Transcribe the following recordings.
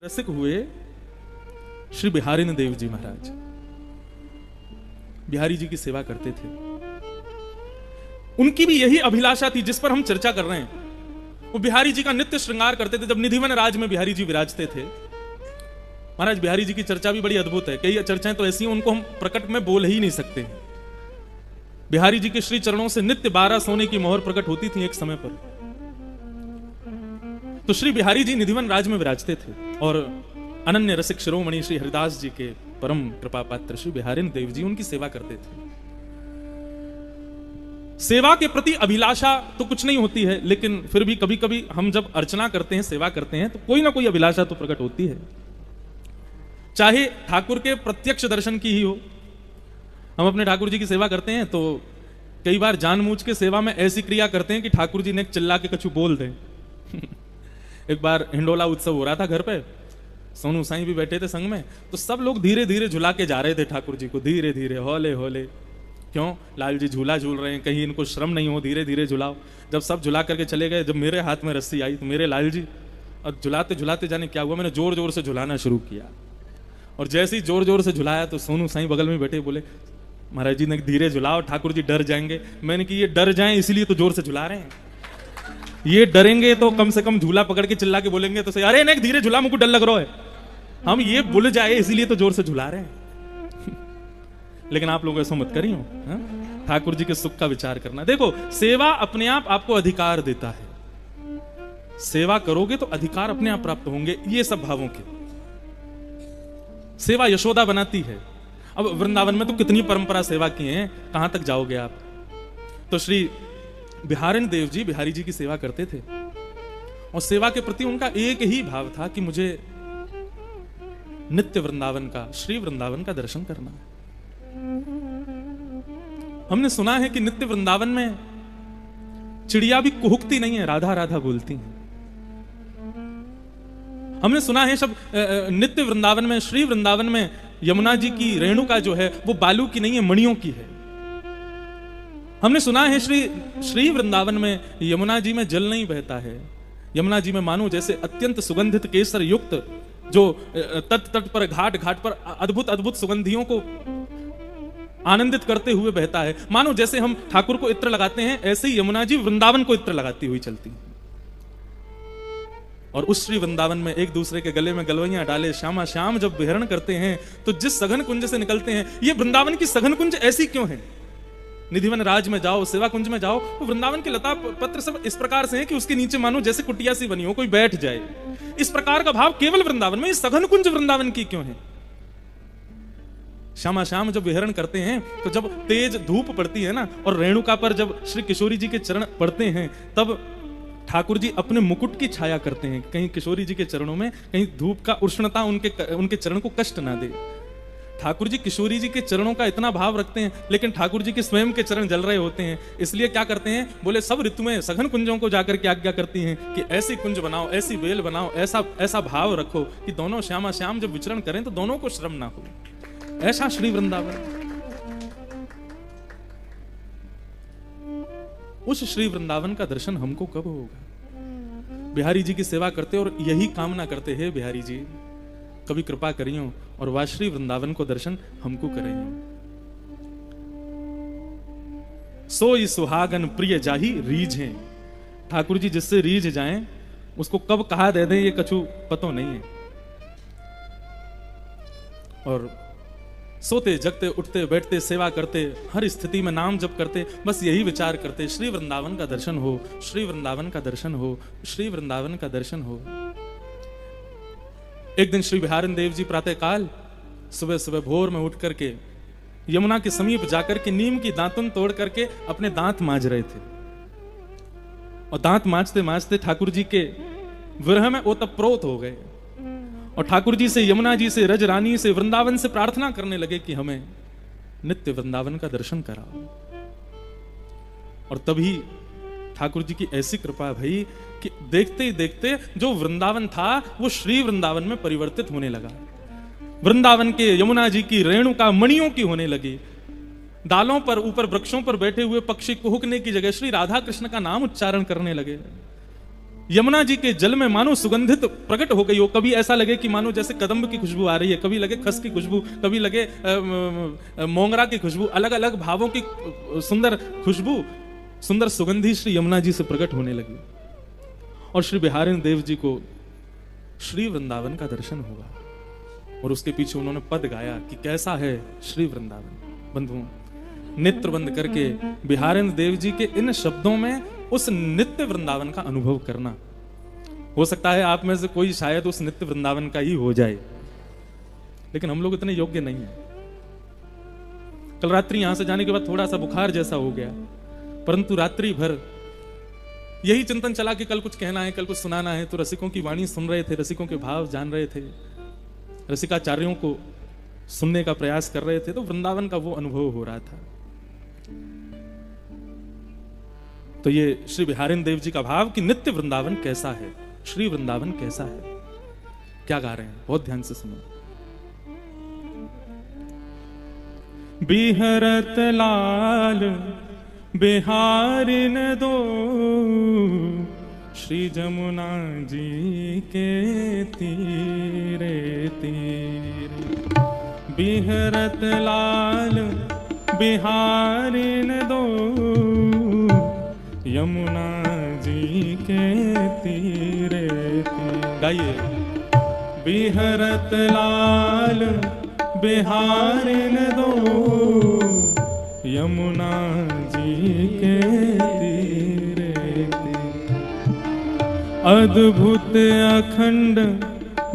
रसिक हुए श्री बिहारी देव जी महाराज। बिहारी जी की सेवा करते थे। उनकी भी यही अभिलाषा थी जिस पर हम चर्चा कर रहे हैं। वो बिहारी जी का नित्य श्रृंगार करते थे। जब निधिवन राज में बिहारी जी विराजते थे, महाराज बिहारी जी की चर्चा भी बड़ी अद्भुत है। कई चर्चाएं तो ऐसी हैं उनको हम प्रकट में बोल ही नहीं सकते। बिहारी जी के श्री चरणों से नित्य 12 सोने की मोहर प्रकट होती थी एक समय पर। तो श्री बिहारी जी निधिवन राज में विराजते थे और अनन्य रसिक शिरोमणि श्री हरिदास जी के परम कृपा पात्र श्री बिहारी देव जी उनकी सेवा करते थे। सेवा के प्रति अभिलाषा तो कुछ नहीं होती है, लेकिन फिर भी कभी कभी हम जब अर्चना करते हैं, सेवा करते हैं, तो कोई ना कोई अभिलाषा तो प्रकट होती है। चाहे ठाकुर के प्रत्यक्ष दर्शन की ही हो। हम अपने ठाकुर जी की सेवा करते हैं तो कई बार जानबूझ के सेवा में ऐसी क्रिया करते हैं कि ठाकुर जी ने चिल्ला के कछु बोल दें। एक बार हिंडोला उत्सव हो रहा था घर पे, सोनू साईं भी बैठे थे संग में, तो सब लोग धीरे धीरे झुला के जा रहे थे ठाकुर जी को, धीरे धीरे हौले हौले। क्यों? लाल जी झूला झूल रहे हैं, कहीं इनको श्रम नहीं हो, धीरे धीरे झुलाओ। जब सब झुला करके चले गए, जब मेरे हाथ में रस्सी आई तो मेरे लाल जी, और झुलाते झुलाते जाने क्या हुआ, मैंने जोर जोर से झुलाना शुरू किया। और जैसे ही जोर जोर से झुलाया तो सोनू साईं बगल में बैठे बोले, महाराज जी ने धीरे झुलाओ, ठाकुर जी डर जाएंगे। मैंने कि ये डर जाएं इसीलिए तो जोर से झुला रहे हैं। ये डरेंगे तो कम से कम झूला पकड़ के चिल्ला के बोलेंगे तो सही, अरे नहीं धीरे झूला, मुझको डर लग रहा है। हम ये भूल जाए इसीलिए तो जोर से झुला रहे हैं। लेकिन आप लोग ऐसा मत करियो, ठाकुर जी के सुख का विचार करना। देखो, सेवा अपने आप आपको अधिकार देता है। सेवा करोगे तो अधिकार अपने आप प्राप्त होंगे। ये सब भावों के सेवा यशोदा बनाती है। अब वृंदावन में तो कितनी परंपरा सेवा की है, कहां तक जाओगे आप। तो श्री बिहारी देव जी बिहारी जी की सेवा करते थे और सेवा के प्रति उनका एक ही भाव था कि मुझे नित्य वृंदावन का, श्री वृंदावन का दर्शन करना है। हमने सुना है कि नित्य वृंदावन में चिड़िया भी कुहुकती नहीं है, राधा राधा बोलती हैं। हमने सुना है सब नित्य वृंदावन में, श्री वृंदावन में यमुना जी की रेणुका जो है वो बालू की नहीं है, मणियों की है। हमने सुना है श्री वृंदावन में यमुना जी में जल नहीं बहता है। यमुना जी में मानो जैसे अत्यंत सुगंधित केसर युक्त जो तट तट पर, घाट घाट पर अद्भुत अद्भुत सुगंधियों को आनंदित करते हुए बहता है। मानो जैसे हम ठाकुर को इत्र लगाते हैं, ऐसे ही यमुना जी वृंदावन को इत्र लगाती हुई चलती है। और उस श्री वृंदावन में एक दूसरे के गले में गलवैयां डाले श्यामा श्याम जब विहरण करते हैं तो जिस सघन कुंज से निकलते हैं, ये वृंदावन की सघन कुंज ऐसी क्यों है? निधिवन राज में जाओ, सेवा कुंज में जाओ, तो वृंदावन के लता पत्र सब इस प्रकार से हैं कि उसके नीचे मानो जैसे कुटिया सी बनी हो, कोई बैठ जाए। इस प्रकार का भाव केवल वृंदावन में। ये सघन कुंज वृंदावन की क्यों है? श्यामा श्याम जब विहरण करते हैं तो जब तेज धूप पड़ती है ना, और रेणुका पर जब श्री किशोरी जी के चरण पड़ते हैं, तब ठाकुर जी अपने मुकुट की छाया करते हैं, कहीं किशोरी जी के चरणों में कहीं धूप का उष्णता उनके चरण को कष्ट ना दे। ठाकुर जी किशोरी जी के चरणों का इतना भाव रखते हैं, लेकिन ठाकुर जी के स्वयं के चरण जल रहे होते हैं। इसलिए क्या करते हैं, बोले सब ऋतु में सघन कुंजों को जाकर के आज्ञा करती हैं कि ऐसी कुंज बनाओ, ऐसी बेल बनाओ, ऐसा ऐसा भाव रखो कि दोनों श्यामा श्याम जब विचरण करें तो दोनों को श्रम ना हो। ऐसा श्री वृंदावन। उस श्री वृंदावन का दर्शन हमको कब होगा? बिहारी जी की सेवा करते और यही कामना करते हैं, बिहारी जी कभी कृपा करियो और वह श्री वृंदावन को दर्शन हमको करियो। सोई सुहागन प्रिय जाही रीझ है। ठाकुर जी जिससे रीझ जाएं उसको कब कहा दे दें ये कछु पतो नहीं है। और सोते जगते उठते बैठते सेवा करते, हर स्थिति में नाम जप करते, बस यही विचार करते, श्री वृंदावन का दर्शन हो, श्री वृंदावन का दर्शन हो, श्री वृंदावन का दर्शन हो। एक दिन श्री बिहारी देव जी प्रातः काल सुबह सुबह भोर में उठ करके यमुना के समीप जाकर के नीम की दातुन तोड़ करके अपने दांत मांज रहे थे। और दांत मांजते मांजते ठाकुर जी के विरह में ओतप्रोत हो गए और ठाकुर जी से, यमुना जी से, रज रानी से, वृंदावन से प्रार्थना करने लगे कि हमें नित्य वृंदावन का दर्शन कराओ। और तभी ठाकुर जी की ऐसी कृपा भई कि देखते ही देखते जो वृंदावन था वो श्री वृंदावन में परिवर्तित होने लगा। वृंदावन के यमुना जी की रेणुका मणियों की होने लगी। डालों पर, ऊपर वृक्षों पर बैठे हुए पक्षी कुहुकने की जगह श्री राधा कृष्ण का नाम उच्चारण करने लगे। यमुना जी के जल में मानो सुगंधित प्रकट हो गई हो। कभी ऐसा लगे कि मानो जैसे कदम्ब की खुशबू आ रही है, कभी लगे खस की खुशबू, कभी लगे मोंगरा की खुशबू, अलग अलग भावों की सुंदर खुशबू, सुंदर सुगंधी श्री यमुना जी से प्रकट होने लगी। और श्री बिहारिन देव जी को श्री वृंदावन का दर्शन हुआ और उसके पीछे उन्होंने पद गाया कि कैसा है श्री वृंदावन। बंधुओं, नेत्र बंद करके बिहारिन देव जी के इन शब्दों में उस नित्य वृंदावन का अनुभव करना। हो सकता है आप में से कोई शायद उस नित्य वृंदावन का ही हो जाए, लेकिन हम लोग इतने योग्य नहीं हैं। कल रात्रि यहां से जाने के बाद थोड़ा सा बुखार जैसा हो गया, परंतु रात्रि भर यही चिंतन चला कि कल कुछ कहना है, कल कुछ सुनाना है। तो रसिकों की वाणी सुन रहे थे, रसिकों के भाव जान रहे थे, रसिकाचार्यों को सुनने का प्रयास कर रहे थे, तो वृंदावन का वो अनुभव हो रहा था। तो ये श्री बिहारिन देव जी का भाव कि नित्य वृंदावन कैसा है, श्री वृंदावन कैसा है, क्या गा रहे हैं, बहुत ध्यान से सुनो। बिहरत लाल बिहारिन दो श्री जमुना जी के तीरे तीरे। बिहरत लाल बिहारिन दो यमुना जी के तीरे तीरे। गाइए। बिहरत लाल बिहारिन दो यमुना जी के तीरे तीरे। अद्भुत अखंड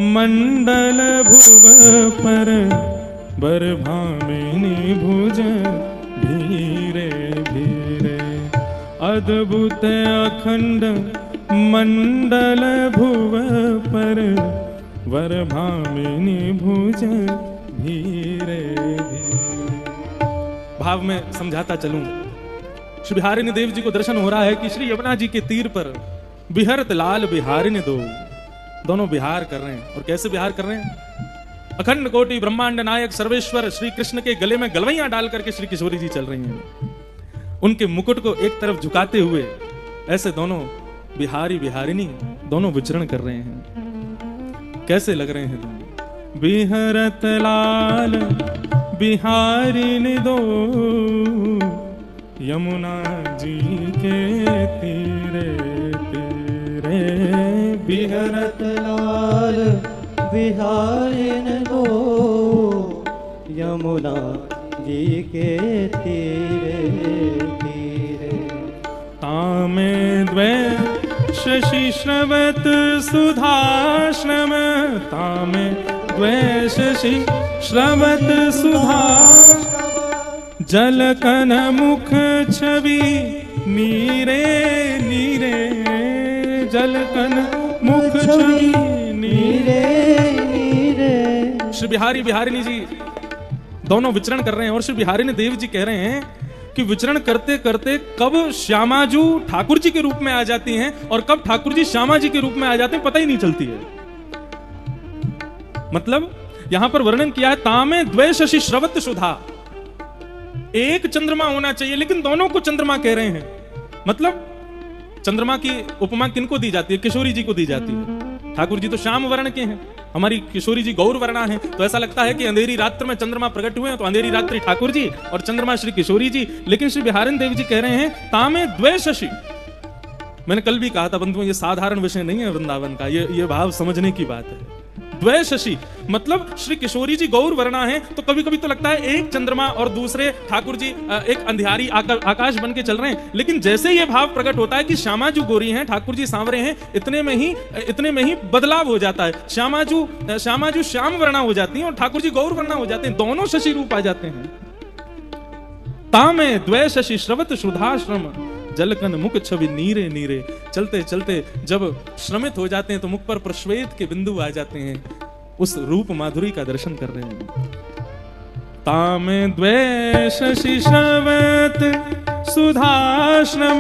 मंडल भुव पर बरभामिनी भुज भीरे भीरे। अद्भुत अखंड मंडल भुव पर बरभामिनी भुज भीरे भीरे। भाव में समझाता चलूं, श्री बिहारिन देव जी को दर्शन हो रहा है कि श्री यमुना जी के तीर पर बिहरत लाल बिहारिन दो, दोनों बिहार कर रहे हैं। और कैसे बिहार कर रहे हैं? अखंड कोटि ब्रह्मांड नायक सर्वेश्वर श्री कृष्ण के गले में गलवैयां डाल करके श्री किशोरी जी चल रही हैं। उनके मुकुट को एक तरफ झुकाते हुए ऐसे दोनों बिहारी बिहारिनी दोनों विचरण कर रहे हैं। कैसे लग रहे हैं दोनों? बिहरत लाल बिहारिन दो यमुना जी के तीरे तीरे। बिहरत लाल बिहारिन दो यमुना जी के तीरे तीरे। तामे द्वै शशि श्रवत सुधाश्रम। तामे द्वै शशि श्रवत सुधा। जलकन मुख छवि नीरे नीरे। जलकन मुख छवि नीरे नीरे। श्री बिहारी बिहारिनी जी दोनों विचरण कर रहे हैं और श्री बिहारिनी देव जी कह रहे हैं कि विचरण करते करते कब श्यामाजू ठाकुर जी के रूप में आ जाती हैं और कब ठाकुर जी श्यामा जी के रूप में आ जाते हैं, पता ही नहीं चलती है। मतलब यहां पर वर्णन किया है, तामे द्वै शशि श्रवत सुधा। एक चंद्रमा होना चाहिए लेकिन दोनों को चंद्रमा कह रहे हैं। मतलब चंद्रमा की उपमा किनको दी जाती है? किशोरी जी को दी जाती है। ठाकुर जी तो श्याम वर्ण के हैं, हमारी किशोरी जी गौर वर्णा है। तो ऐसा लगता है कि अंधेरी रात्र में चंद्रमा प्रकट हुए हैं, तो अंधेरी रात्रि ठाकुर जी और चंद्रमा श्री किशोरी जी। लेकिन श्री बिहारिन देव जी कह रहे हैं तामे द्वै शशि। मैंने कल भी कहा था बंधुओं, ये साधारण विषय नहीं है वृंदावन का, ये भाव समझने की बात है। द्वै शशि मतलब श्री किशोरी जी गौर वर्णा है, तो कभी कभी तो लगता है एक चंद्रमा और दूसरे ठाकुर जी एक अंधियारी आकाश बन के चल रहे हैं। लेकिन जैसे ये भाव प्रकट होता है कि श्यामाजू गोरी हैं, ठाकुर जी सांवरे हैं, इतने में ही बदलाव हो जाता है। श्यामाजू श्याम वर्णा हो जाती हैं और ठाकुर जी गौर वर्णा हो जाते हैं, दोनों शशि रूप आ जाते हैं। तामे द्वै शशि श्रवत सुधाश्रम। जलकन मुख छवि नीरे नीरे। चलते चलते जब श्रमित हो जाते हैं तो मुख पर प्रश्वेत के बिंदु आ जाते हैं, उस रूप माधुरी का दर्शन कर रहे हैं। तामे द्वै शशि श्रवत सुधाश्रम।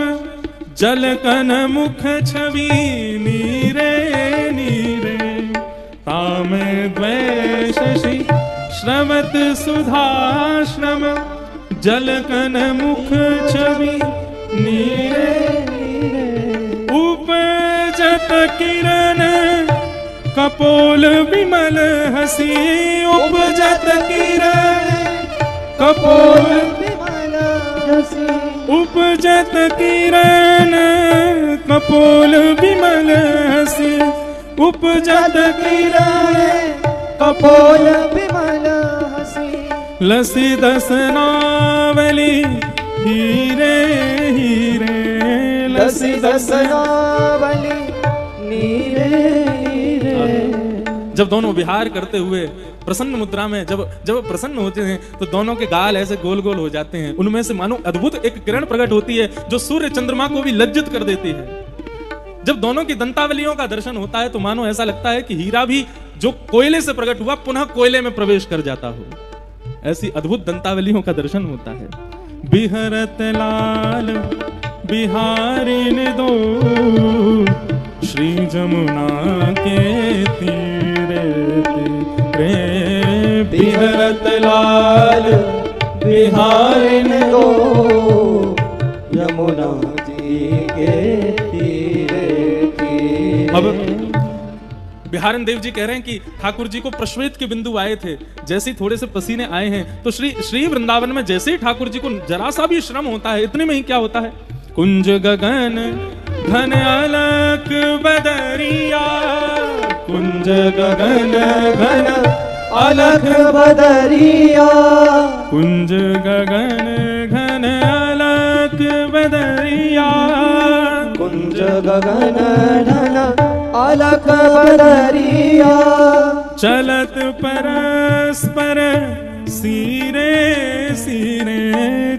जलकन मुख छवि नीरे नीरे। तामे द्वै शशि श्रवत सुधाश्रम। जलकन मुख छवि नीरे नीरे। उपजत किरण कपोल विमल हसी उपजत किरण कपोल विमल हसी उपजत किरण कपोल विमल हसी उपजत किरण कपोल विमल हसी लसी दसनावली हीरे हीरे लसी दसनावली नीरे नीरे। जब दोनों विहार करते हुए प्रसन्न मुद्रा में जब प्रसन्न होते हैं तो दोनों के गाल ऐसे गोल गोल हो जाते हैं। उनमें से मानो अद्भुत एक किरण प्रकट होती है जो सूर्य चंद्रमा को भी लज्जित कर देती है। जब दोनों की दंतावलियों का दर्शन होता है तो मानो ऐसा लगता है कि हीरा भी जो कोयले से प्रकट हुआ पुनः कोयले में प्रवेश कर जाता हो। ऐसी अद्भुत दंतावलियों का दर्शन होता है। बिहरत लाल बिहारिन दो श्री जमुना के तीरे तीरे बिहरत लाल बिहारिन दो यमुना जी के तीरे तीरे। अब बिहारन देव जी कह रहे हैं कि ठाकुर जी को प्रश्वेत के बिंदु आए थे, जैसे ही थोड़े से पसीने आए हैं तो श्री वृंदावन में जैसे ही ठाकुर जी को जरा सा भी श्रम होता है, इतने में ही क्या होता है, कुंज गगन घन अलक बदरिया कुंज गगन घन अलख बदरिया कुंज गगन घन अलक बदरिया कुंज गगन घन अलख बदरिया चलत परस्पर सीरे सीरे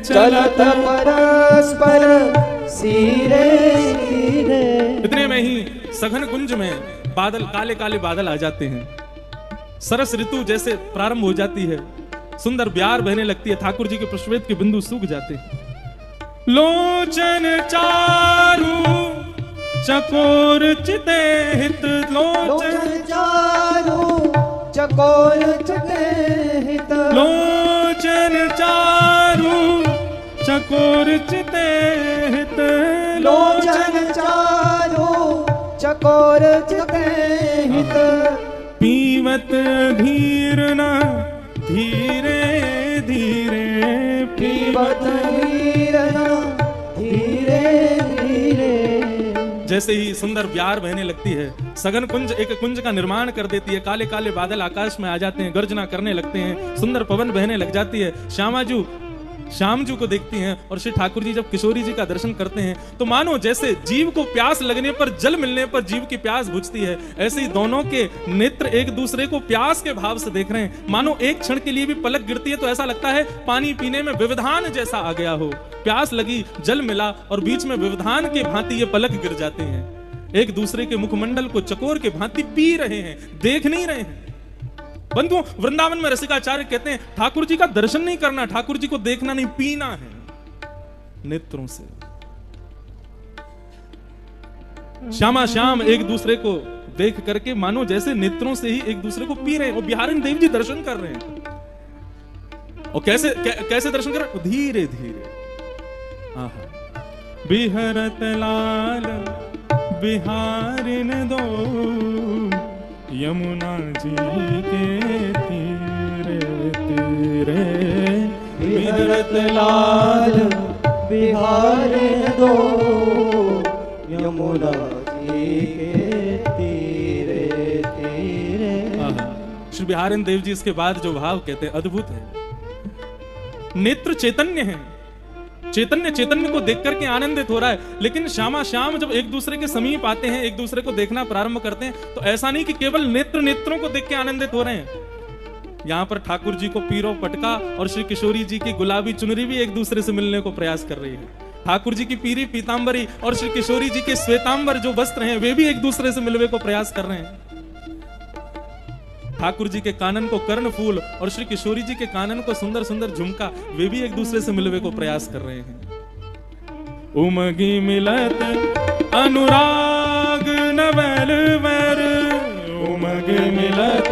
चलत परस्पर सीरे सीरे। इतने में ही सघन कुंज में बादल काले काले बादल आ जाते हैं। सरस ऋतु जैसे प्रारंभ हो जाती है, सुंदर ब्यार बहने लगती है, ठाकुर जी के प्रश्वेत के बिंदु सूख जाते हैं। लोचन चारू चकोर चिते हित लोचन चारू चकोर चिते हित लोचन चारू चकोर चिते हित लोचन चारू चकोर चिते हित पीवत धीर न धीरे धीरे पीवत धीर न धीरे धीरे। जैसे ही सुंदर ब्यार बहने लगती है, सघन कुंज एक कुंज का निर्माण कर देती है, काले काले बादल आकाश में आ जाते हैं, गर्जना करने लगते हैं, सुंदर पवन बहने लग जाती है। श्याम जी को देखती हैं और श्री ठाकुर जी जब किशोरी जी का दर्शन करते हैं तो मानो जैसे जीव को प्यास लगने पर, जल मिलने पर जीव की प्यास बुझती है, ऐसे ही दोनों के नेत्र एक दूसरे को प्यास के भाव से देख रहे हैं। मानो एक क्षण के लिए भी पलक गिरती है तो ऐसा लगता है पानी पीने में व्यवधान जैसा आ गया हो। प्यास लगी, जल मिला और बीच में व्यवधान के भांति ये पलक गिर जाते हैं। एक दूसरे के मुखमंडल को चकोर के भांति पी रहे हैं, देख नहीं रहे हैं। बंधुओं, वृंदावन में रसिकाचार्य कहते हैं ठाकुर जी का दर्शन नहीं करना, ठाकुर जी को देखना नहीं, पीना है नेत्रों से। श्यामा श्याम एक दूसरे को देख करके मानो जैसे नेत्रों से ही एक दूसरे को पी रहे हैं। और बिहारिन देव जी दर्शन कर रहे हैं। और कैसे दर्शन कर रहे हैं? धीरे धीरे। बिहरत लाल बिहारिन दो यमुना जी के तीरे तीरे बिहरत लाल बिहारिन दो यमुना जी के तीरे तीरे। श्री बिहारिन देव जी इसके बाद जो भाव कहते हैं अद्भुत है। नेत्र चैतन्य है, चैतन्य को देख करके आनंदित हो रहा है। लेकिन श्यामा श्याम जब एक दूसरे के समीप आते हैं, एक दूसरे को देखना प्रारंभ करते हैं तो ऐसा नहीं कि केवल नेत्रों को देख के आनंदित हो रहे हैं। यहाँ पर ठाकुर जी को पीरो पटका और श्री किशोरी जी की गुलाबी चुनरी भी एक दूसरे से मिलने को प्रयास कर रही है। ठाकुर जी की पीरी पीतांबरी और श्री किशोरी जी के श्वेतांबर जो वस्त्र हैं वे भी एक दूसरे से मिलने को प्रयास कर रहे हैं। ठाकुर जी के कानन को कर्ण फूल और श्री किशोरी जी के कानन को सुंदर सुंदर झुमका, वे भी एक दूसरे से मिलने को प्रयास कर रहे हैं। उमगी मिलत अनुराग नवल वर, उमगी मिलत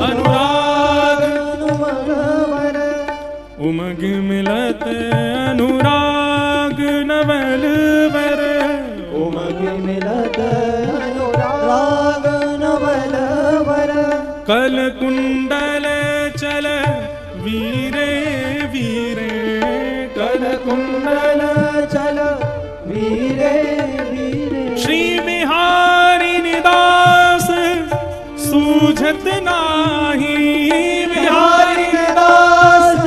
अनुराग वर, उमगी मिलत अनुराग नवल वर, उमगी मिलत अनुराग कुंडल चल वीरे वीरे, कर कुंडल चल वीरे वीरे। श्री बिहारी निदास सूझत नाही, बिहारी दास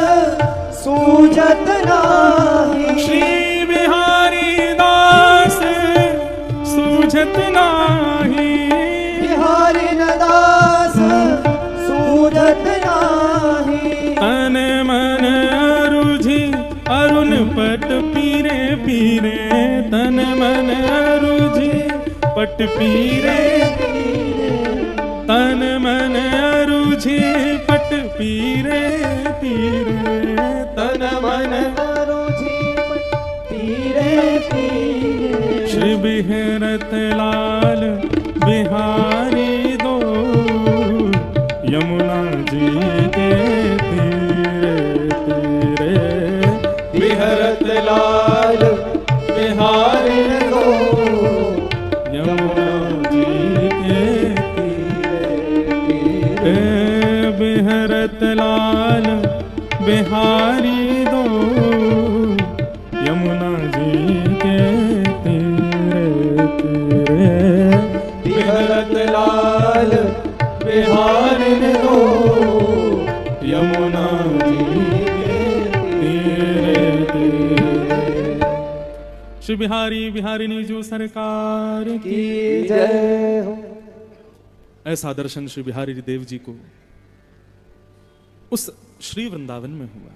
सूझत नाही। श्री बिहारी दास सूझत नाही, बिहारी दास सूझत नाही। तन मन रुझि अरुण पट पीरे पीरे, तन मन रुझि पट पीरे, तन मन रुझि पट पीरे पीरे, तन मन रुझि पीरे पीरे। श्री बिहरत लाल बिहारी दो, यमुना जी के तीरे तीरे, बिहरत लाल बिहारी दो, यमुना जी के तीरे, बिहरत लाल बिहारी दो, यमुना जी के तीरे तीरे, बिहरत लाल बिहारी दो, यमुना जी के तीरे तीरे। श्री बिहारी बिहारिणी जो सरकार की की जय हो। ऐसा दर्शन श्री बिहारी देव जी को उस श्री वृंदावन में हुआ।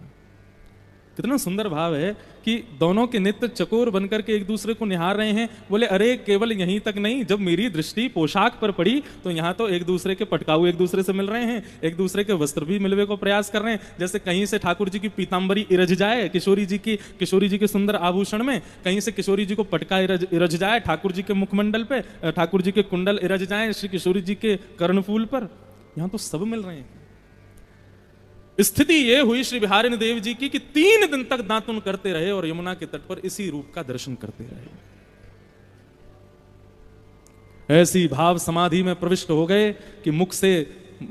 कितना सुंदर भाव है कि दोनों के नित्य चकोर बनकर के एक दूसरे को निहार रहे हैं। बोले अरे केवल यहीं तक नहीं, जब मेरी दृष्टि पोशाक पर पड़ी तो यहाँ तो एक दूसरे के पटकाऊ एक दूसरे से मिल रहे हैं, एक दूसरे के वस्त्र भी मिलवे को प्रयास कर रहे हैं। जैसे कहीं से ठाकुर जी की पीताम्बरी इरज जाए किशोरी जी के सुंदर आभूषण में, कहीं से किशोरी जी को पटका इरज जाए ठाकुर जी के मुखमंडल पे, ठाकुर जी के कुंडल इरज जाए श्री किशोरी जी के कर्णफूल पर, यहाँ तो सब मिल रहे हैं। स्थिति यह हुई श्री बिहारी देव जी की कि 3 दिन तक दातुन करते रहे और यमुना के तट पर इसी रूप का दर्शन करते रहे। ऐसी भाव समाधि में प्रविष्ट हो गए कि मुख से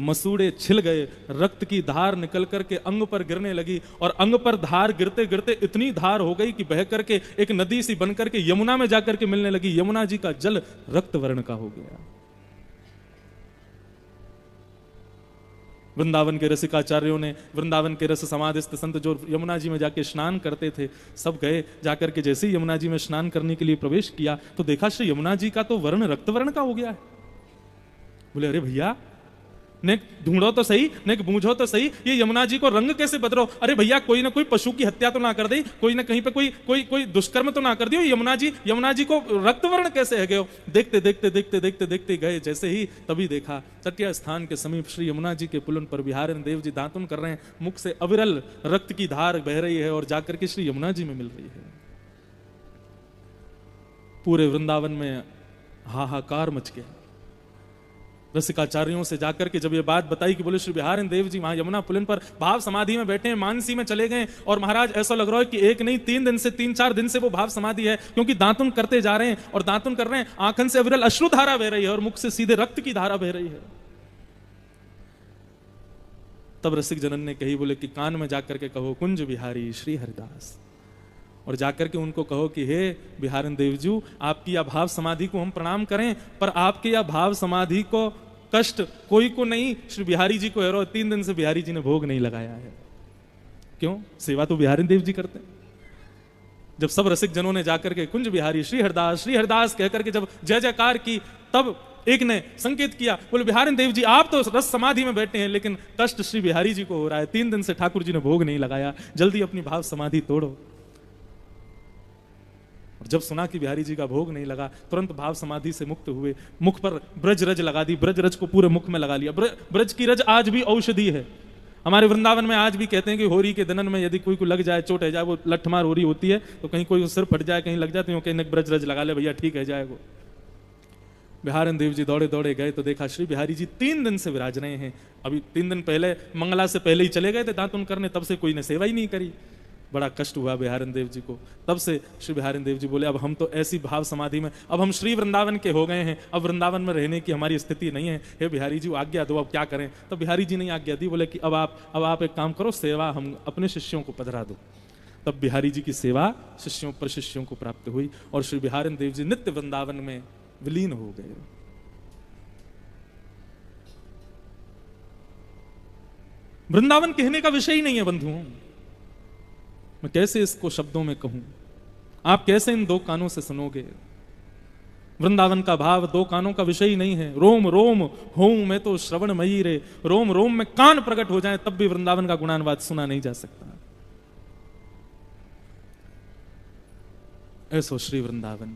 मसूड़े छिल गए, रक्त की धार निकल करके अंग पर गिरने लगी और अंग पर धार गिरते गिरते इतनी धार हो गई कि बह करके एक नदी सी बन करके यमुना में जाकर के मिलने लगी। यमुना जी का जल रक्त वर्ण का हो गया। वृंदावन के रसिकाचार्यों ने, वृंदावन के रस समाधिस्थ संत जो यमुना जी में जाके स्नान करते थे, सब गए जाकर के जैसे ही यमुना जी में स्नान करने के लिए प्रवेश किया तो देखा श्री यमुना जी का तो वर्ण रक्त वर्ण का हो गया है। बोले अरे भैया, ने ढूंढो तो सही, ने बूझो तो सही, ये यमुना जी को रंग कैसे बदलो? अरे भैया कोई ना कोई पशु की हत्या तो ना कर दी, कोई ना कहीं पे कोई दुष्कर्म तो ना कर दियो, यमुना जी को रक्तवर्ण कैसे है गए? देखते देखते देखते देखते देखते गए जैसे ही, तभी देखा चटिया स्थान के समीप श्री यमुना जी के पुलन पर बिहारी देव जी दातुन कर रहे हैं, मुख से अविरल रक्त की धार बह रही है और जाकर के श्री यमुना जी में मिल रही है। पूरे वृंदावन में हाहाकार मच गया। रसिकाचार्यों से जाकर के जब ये बात बताई कि बोले श्री बिहारी देव जी वहां यमुना पुलिन पर भाव समाधि में बैठे हैं, मानसी में चले गए और महाराज ऐसा लग रहा है कि एक नहीं 3-4 दिन से वो भाव समाधि है, क्योंकि दातुन करते जा रहे हैं और दातुन कर रहे हैं, आंखन से अविरल अश्रु धारा बह रही है और मुख से सीधे रक्त की धारा बह रही है। तब रसिक जनन ने कही, बोले कि कान में जाकर के कहो कुंज बिहारी श्री हरिदास, और जाकर के उनको कहो कि हे बिहारी देवजू, आपकी यह भाव समाधि को हम प्रणाम करें, पर आपके यह भाव समाधि को कष्ट कोई को नहीं, श्री बिहारी जी को है। 3 दिन से बिहारी जी ने भोग नहीं लगाया है। क्यों? सेवा तो बिहारी देव जी करते हैं। जब सब रसिक जनों ने जाकर के कुंज बिहारी श्री हरिदास कहकर के जब जय जयकार की, तब एक ने संकेत किया, बोले बिहारी देव जी आप तो रस समाधि में बैठे हैं, लेकिन कष्ट श्री बिहारी जी को हो रहा है, 3 दिन से ठाकुर जी ने भोग नहीं लगाया, जल्दी अपनी भाव समाधि तोड़ो। और जब सुना कि बिहारी जी का भोग नहीं लगा, तुरंत भाव समाधि से मुक्त हुए, मुख पर ब्रज रज लगा दी, ब्रज रज को पूरे मुख में लगा लिया। ब्रज की रज आज भी औषधि है। हमारे वृंदावन में आज भी कहते हैं कि होरी के दिनन में यदि कोई को लग जाए, चोट है जाए, वो लठमार होरी होती है, तो कहीं कोई सिर फट जाए, कहीं लग जाए, तो कहीं ब्रज रज लगा ले भैया, ठीक है जाएगा। बिहारी देव जी दौड़े दौड़े गए तो देखा श्री बिहारी जी 3 दिन से विराज रहे हैं। अभी 3 दिन पहले मंगला से पहले ही चले गए थे दातुन करने, तब से कोई ने सेवा ही नहीं करी। बड़ा कष्ट हुआ बिहारिन देव जी को। तब से श्री बिहारिन देव जी बोले अब हम तो ऐसी भाव समाधि में, अब हम श्री वृंदावन के हो गए हैं, अब वृंदावन में रहने की हमारी स्थिति नहीं है, हे बिहारी जी आज्ञा दो, अब क्या करें। तब बिहारी जी ने आज्ञा दी, बोले कि अब आप एक काम करो, सेवा हम अपने शिष्यों को पधरा दो। तब बिहारी जी की सेवा शिष्यों पर शिष्यों को प्राप्त हुई और श्री बिहारिन देव जी नित्य वृंदावन में विलीन हो गए। वृंदावन कहने का विषय ही नहीं है बंधुओं, मैं कैसे इसको शब्दों में कहूं, आप कैसे इन दो कानों से सुनोगे। वृंदावन का भाव दो कानों का विषय ही नहीं है। रोम रोम होऊं मैं तो श्रवणमयी रे, रोम रोम में कान प्रकट हो जाए तब भी वृंदावन का गुणानुवाद सुना नहीं जा सकता। ऐसो श्री वृंदावन।